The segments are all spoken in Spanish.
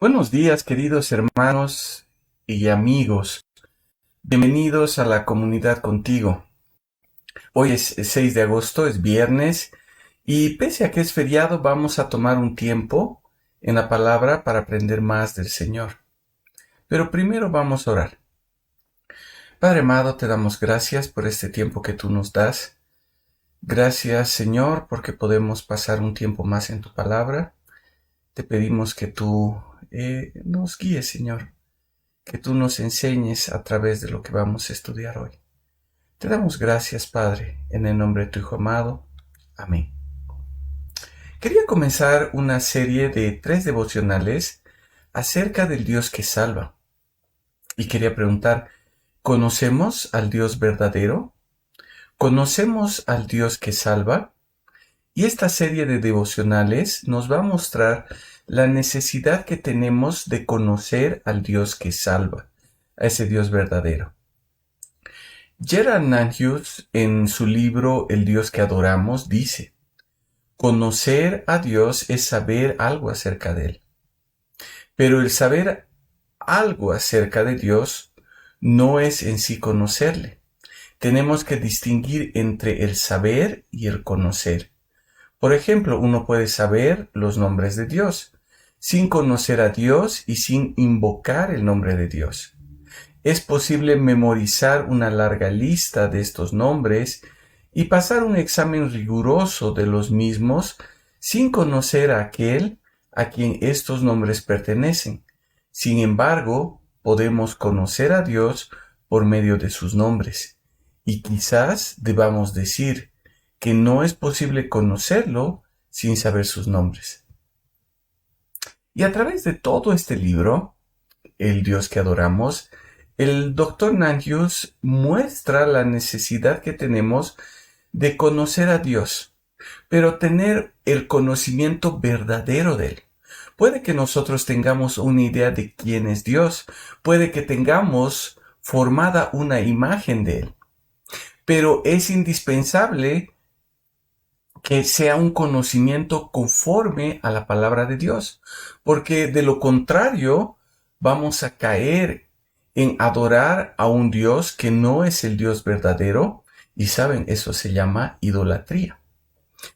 Buenos días, queridos hermanos y amigos. Bienvenidos a la comunidad contigo. Hoy es 6 de agosto, es viernes, y pese a que es feriado, vamos a tomar un tiempo en la palabra para aprender más del Señor. Pero primero vamos a orar. Padre amado, te damos gracias por este tiempo que tú nos das. Gracias, Señor, porque podemos pasar un tiempo más en tu palabra. Te pedimos que tú nos guíes, Señor. Que tú nos enseñes a través de lo que vamos a estudiar hoy. Te damos gracias, Padre, en el nombre de tu Hijo amado. Amén. Quería comenzar una serie de 3 devocionales acerca del Dios que salva. Y quería preguntar, ¿conocemos al Dios verdadero? ¿Conocemos al Dios que salva? Y esta serie de devocionales nos va a mostrar la necesidad que tenemos de conocer al Dios que salva, a ese Dios verdadero. Gerald Nanhus, en su libro El Dios que adoramos, dice: conocer a Dios es saber algo acerca de Él. Pero el saber algo acerca de Dios no es en sí conocerle. Tenemos que distinguir entre el saber y el conocer. Por ejemplo, uno puede saber los nombres de Dios, sin conocer a Dios y sin invocar el nombre de Dios. Es posible memorizar una larga lista de estos nombres y pasar un examen riguroso de los mismos sin conocer a aquel a quien estos nombres pertenecen. Sin embargo, podemos conocer a Dios por medio de sus nombres. Y quizás debamos decir que no es posible conocerlo sin saber sus nombres. Y a través de todo este libro, El Dios que adoramos, el Dr. Nanhus muestra la necesidad que tenemos de conocer a Dios, pero tener el conocimiento verdadero de Él. Puede que nosotros tengamos una idea de quién es Dios, puede que tengamos formada una imagen de Él, pero es indispensable que sea un conocimiento conforme a la palabra de Dios, porque de lo contrario vamos a caer en adorar a un Dios que no es el Dios verdadero, y saben, eso se llama idolatría.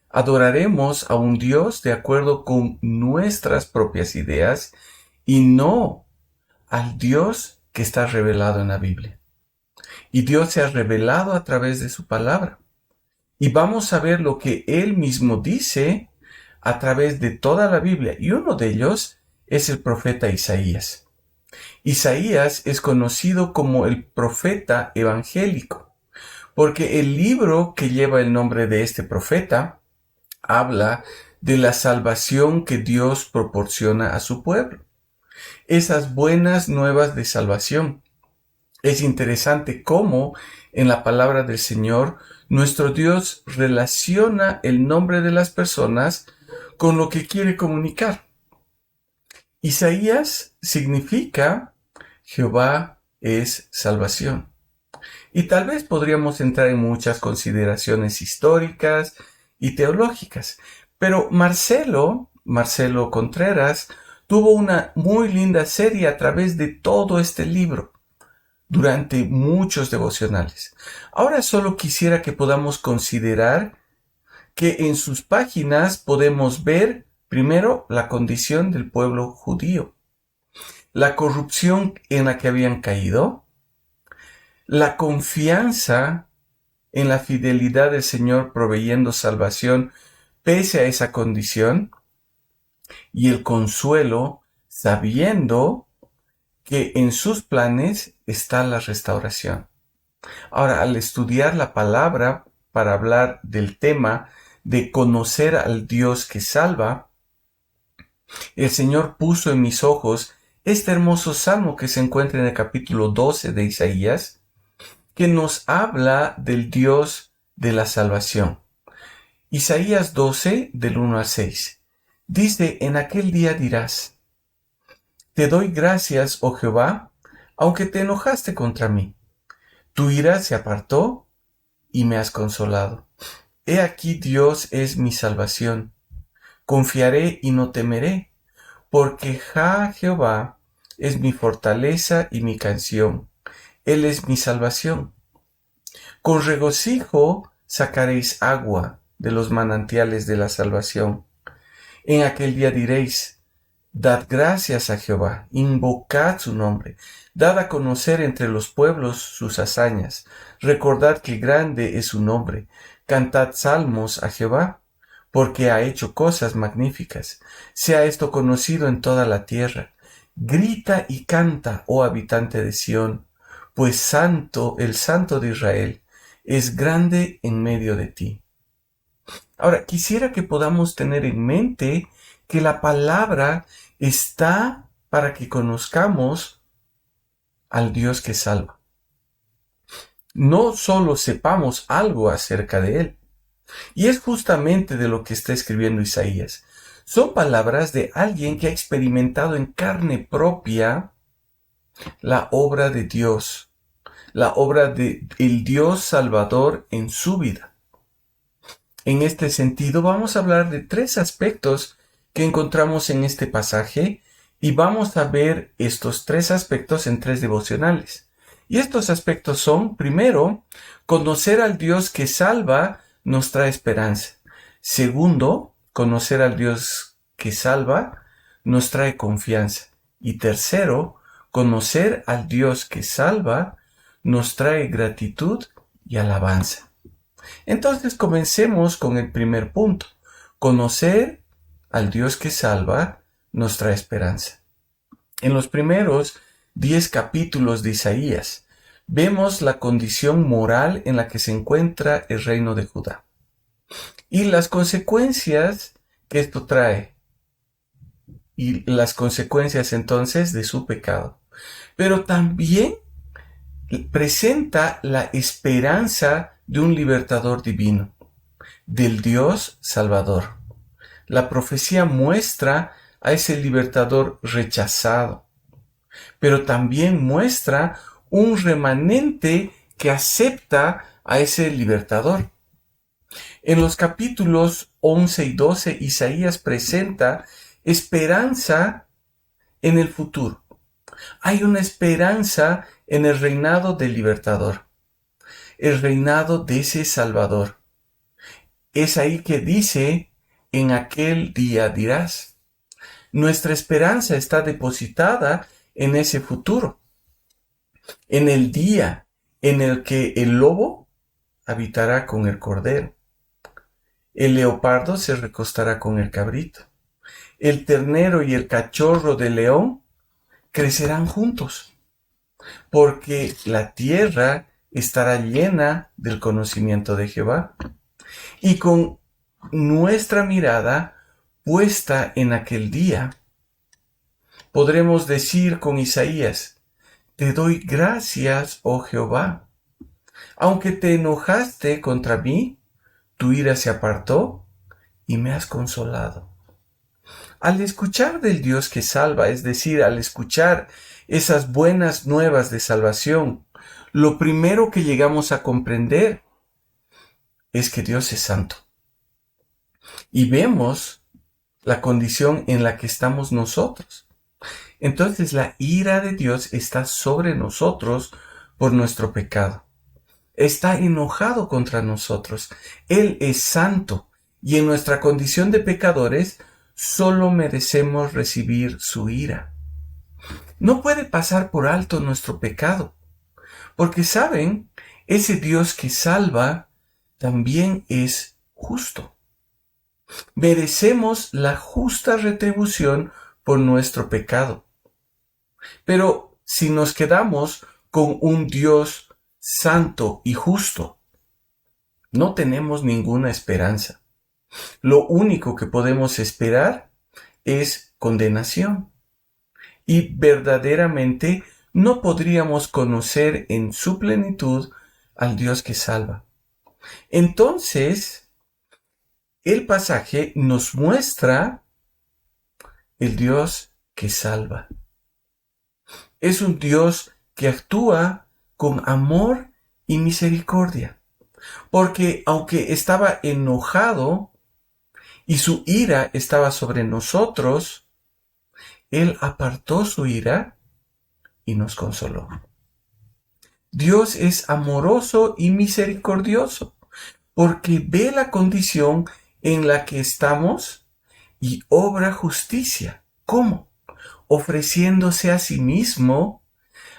Adoraremos a un Dios de acuerdo con nuestras propias ideas y no al Dios que está revelado en la Biblia. Y Dios se ha revelado a través de su palabra. Y vamos a ver lo que Él mismo dice a través de toda la Biblia. Y uno de ellos es el profeta Isaías. Isaías es conocido como el profeta evangélico, porque el libro que lleva el nombre de este profeta habla de la salvación que Dios proporciona a su pueblo. Esas buenas nuevas de salvación. Es interesante cómo en la palabra del Señor nuestro Dios relaciona el nombre de las personas con lo que quiere comunicar. Isaías significa Jehová es salvación. Y tal vez podríamos entrar en muchas consideraciones históricas y teológicas, pero Marcelo Contreras tuvo una muy linda serie a través de todo este libro, durante muchos devocionales. Ahora solo quisiera que podamos considerar que en sus páginas podemos ver, primero, la condición del pueblo judío, la corrupción en la que habían caído, la confianza en la fidelidad del Señor proveyendo salvación pese a esa condición, y el consuelo sabiendo que en sus planes está la restauración. Ahora, al estudiar la palabra para hablar del tema de conocer al Dios que salva, el Señor puso en mis ojos este hermoso salmo que se encuentra en el capítulo 12 de Isaías, que nos habla del Dios de la salvación. Isaías 12, del 1 al 6. Dice: en aquel día dirás: te doy gracias, oh Jehová, aunque te enojaste contra mí. Tu ira se apartó y me has consolado. He aquí Dios es mi salvación. Confiaré y no temeré, porque Jehová es mi fortaleza y mi canción. Él es mi salvación. Con regocijo sacaréis agua de los manantiales de la salvación. En aquel día diréis: dad gracias a Jehová, invocad su nombre, dad a conocer entre los pueblos sus hazañas, recordad que grande es su nombre, cantad salmos a Jehová, porque ha hecho cosas magníficas. Sea esto conocido en toda la tierra. Grita y canta, oh habitante de Sión, pues santo, el Santo de Israel, es grande en medio de ti. Ahora, quisiera que podamos tener en mente que la palabra está para que conozcamos al Dios que salva. No solo sepamos algo acerca de Él. Y es justamente de lo que está escribiendo Isaías. Son palabras de alguien que ha experimentado en carne propia la obra de Dios, la obra del Dios Salvador en su vida. En este sentido, vamos a hablar de 3 aspectos que encontramos en este pasaje y vamos a ver estos 3 aspectos en 3 devocionales. Y estos aspectos son, primero, conocer al Dios que salva nos trae esperanza. Segundo, conocer al Dios que salva nos trae confianza. Y tercero, conocer al Dios que salva nos trae gratitud y alabanza. Entonces comencemos con el primer punto. Conocer al Dios que salva nos trae esperanza. En los primeros 10 capítulos de Isaías vemos la condición moral en la que se encuentra el reino de Judá y las consecuencias que esto trae y las consecuencias entonces de su pecado. Pero también presenta la esperanza de un libertador divino, del Dios Salvador. La profecía muestra a ese libertador rechazado, pero también muestra un remanente que acepta a ese libertador. En los capítulos 11 y 12, Isaías presenta esperanza en el futuro. Hay una esperanza en el reinado del libertador, el reinado de ese Salvador. Es ahí que dice: en aquel día dirás. Nuestra esperanza está depositada en ese futuro, en el día en el que el lobo habitará con el cordero, el leopardo se recostará con el cabrito, el ternero y el cachorro de león crecerán juntos, porque la tierra estará llena del conocimiento de Jehová. Y con nuestra mirada puesta en aquel día, podremos decir con Isaías: te doy gracias, oh Jehová. Aunque te enojaste contra mí, tu ira se apartó y me has consolado. Al escuchar del Dios que salva, es decir, al escuchar esas buenas nuevas de salvación, lo primero que llegamos a comprender es que Dios es santo. Y vemos la condición en la que estamos nosotros. Entonces la ira de Dios está sobre nosotros por nuestro pecado. Está enojado contra nosotros. Él es santo y en nuestra condición de pecadores solo merecemos recibir su ira. No puede pasar por alto nuestro pecado, porque saben, ese Dios que salva también es justo. Merecemos la justa retribución por nuestro pecado. Pero si nos quedamos con un Dios santo y justo, no tenemos ninguna esperanza. Lo único que podemos esperar es condenación. Y verdaderamente no podríamos conocer en su plenitud al Dios que salva. Entonces, el pasaje nos muestra el Dios que salva. Es un Dios que actúa con amor y misericordia. Porque aunque estaba enojado y su ira estaba sobre nosotros, Él apartó su ira y nos consoló. Dios es amoroso y misericordioso porque ve la condición en la que estamos y obra justicia. ¿Cómo? Ofreciéndose a sí mismo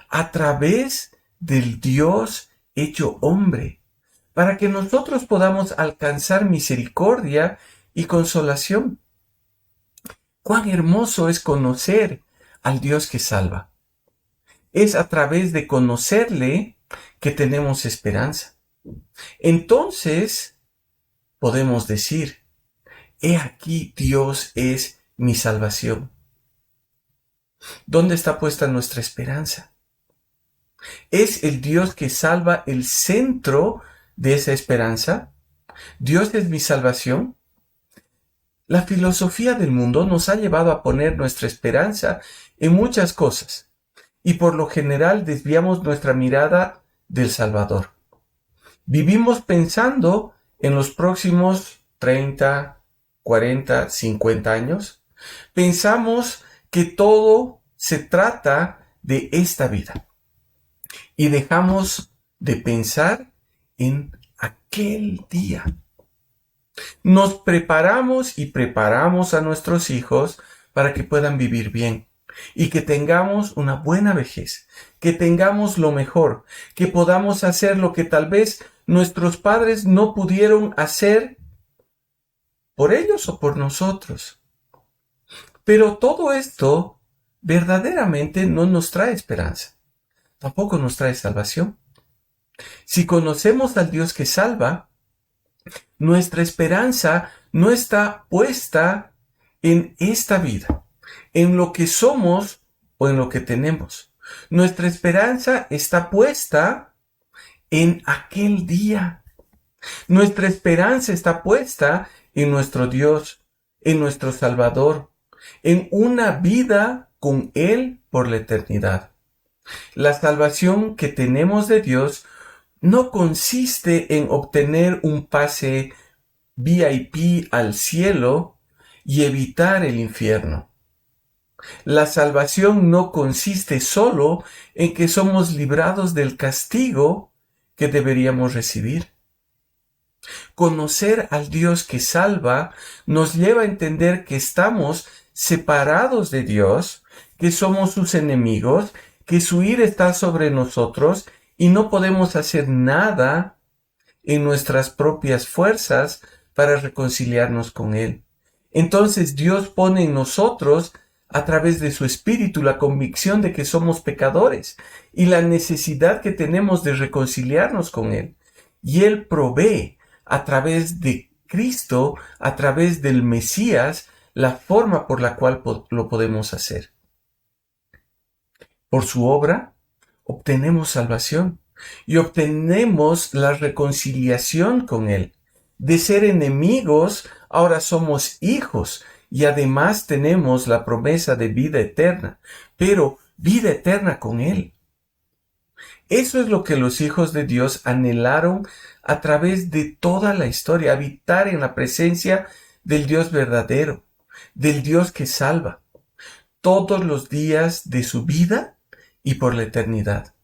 a través del Dios hecho hombre, para que nosotros podamos alcanzar misericordia y consolación. Cuán hermoso es conocer al Dios que salva. Es a través de conocerle que tenemos esperanza. Entonces podemos decir, he aquí Dios es mi salvación. ¿Dónde está puesta nuestra esperanza? ¿Es el Dios que salva el centro de esa esperanza? ¿Dios es mi salvación? La filosofía del mundo nos ha llevado a poner nuestra esperanza en muchas cosas y por lo general desviamos nuestra mirada del Salvador. Vivimos pensando en los próximos 30, 40, 50 años. Pensamos que todo se trata de esta vida y dejamos de pensar en aquel día. Nos preparamos y preparamos a nuestros hijos para que puedan vivir bien y que tengamos una buena vejez, que tengamos lo mejor, que podamos hacer lo que tal vez nuestros padres no pudieron hacer por ellos o por nosotros. Pero todo esto verdaderamente no nos trae esperanza, tampoco nos trae salvación. Si conocemos al Dios que salva, nuestra esperanza no está puesta en esta vida, en lo que somos o en lo que tenemos. Nuestra esperanza está puesta en aquel día. Nuestra esperanza está puesta en nuestro Dios, en nuestro Salvador, en una vida con Él por la eternidad. La salvación que tenemos de Dios no consiste en obtener un pase VIP al cielo y evitar el infierno. La salvación no consiste solo en que somos librados del castigo que deberíamos recibir. Conocer al Dios que salva nos lleva a entender que estamos separados de Dios, que somos sus enemigos, que su ira está sobre nosotros y no podemos hacer nada en nuestras propias fuerzas para reconciliarnos con Él. Entonces Dios pone en nosotros, a través de su Espíritu, la convicción de que somos pecadores y la necesidad que tenemos de reconciliarnos con Él. Y Él provee a través de Cristo, a través del Mesías, la forma por la cual lo podemos hacer. Por su obra, obtenemos salvación y obtenemos la reconciliación con Él. De ser enemigos, ahora somos hijos y además tenemos la promesa de vida eterna, pero vida eterna con Él. Eso es lo que los hijos de Dios anhelaron a través de toda la historia, habitar en la presencia del Dios verdadero, del Dios que salva, todos los días de su vida y por la eternidad.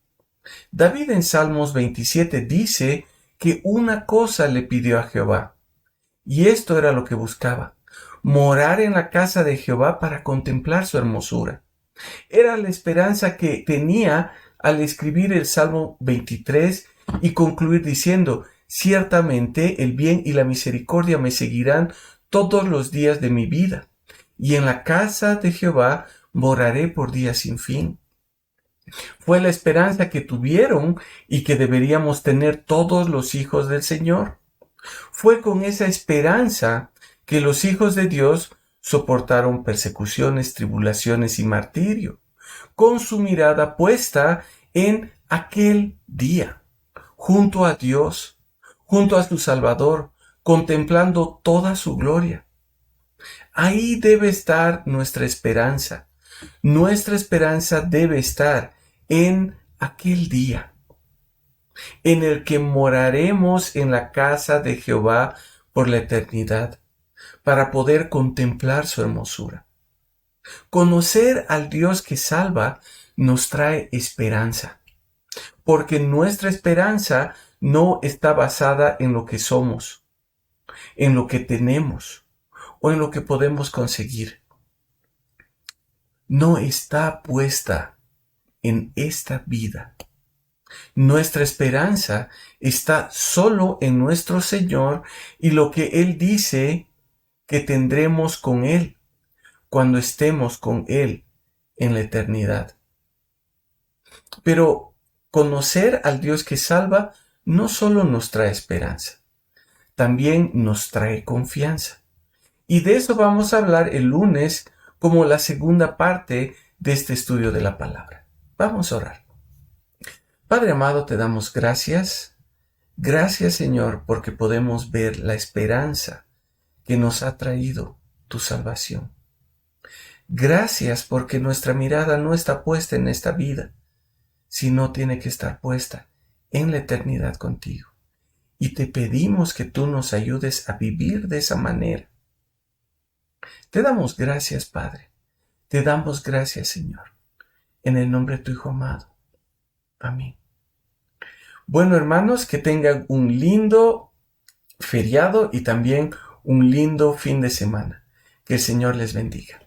David en Salmos 27 dice que una cosa le pidió a Jehová, y esto era lo que buscaba: morar en la casa de Jehová para contemplar su hermosura. Era la esperanza que tenía al escribir el Salmo 23 y concluir diciendo: ciertamente el bien y la misericordia me seguirán todos los días de mi vida, y en la casa de Jehová moraré por días sin fin. Fue la esperanza que tuvieron y que deberíamos tener todos los hijos del Señor. Fue con esa esperanza que los hijos de Dios soportaron persecuciones, tribulaciones y martirio, con su mirada puesta en aquel día, junto a Dios, junto a su Salvador, contemplando toda su gloria. Ahí debe estar nuestra esperanza. Nuestra esperanza debe estar en aquel día, en el que moraremos en la casa de Jehová por la eternidad, para poder contemplar su hermosura. Conocer al Dios que salva nos trae esperanza, porque nuestra esperanza no está basada en lo que somos, en lo que tenemos o en lo que podemos conseguir. No está puesta en esta vida. Nuestra esperanza está solo en nuestro Señor y lo que Él dice que tendremos con Él cuando estemos con Él en la eternidad. Pero conocer al Dios que salva no solo nos trae esperanza, también nos trae confianza. Y de eso vamos a hablar el lunes como la segunda parte de este estudio de la palabra. Vamos a orar. Padre amado, te damos gracias. Gracias, Señor, porque podemos ver la esperanza que nos ha traído tu salvación. Gracias porque nuestra mirada no está puesta en esta vida, sino tiene que estar puesta en la eternidad contigo. Y te pedimos que tú nos ayudes a vivir de esa manera. Te damos gracias, Padre. Te damos gracias, Señor. En el nombre de tu Hijo amado. Amén. Bueno, hermanos, que tengan un lindo feriado y también un lindo fin de semana. Que el Señor les bendiga.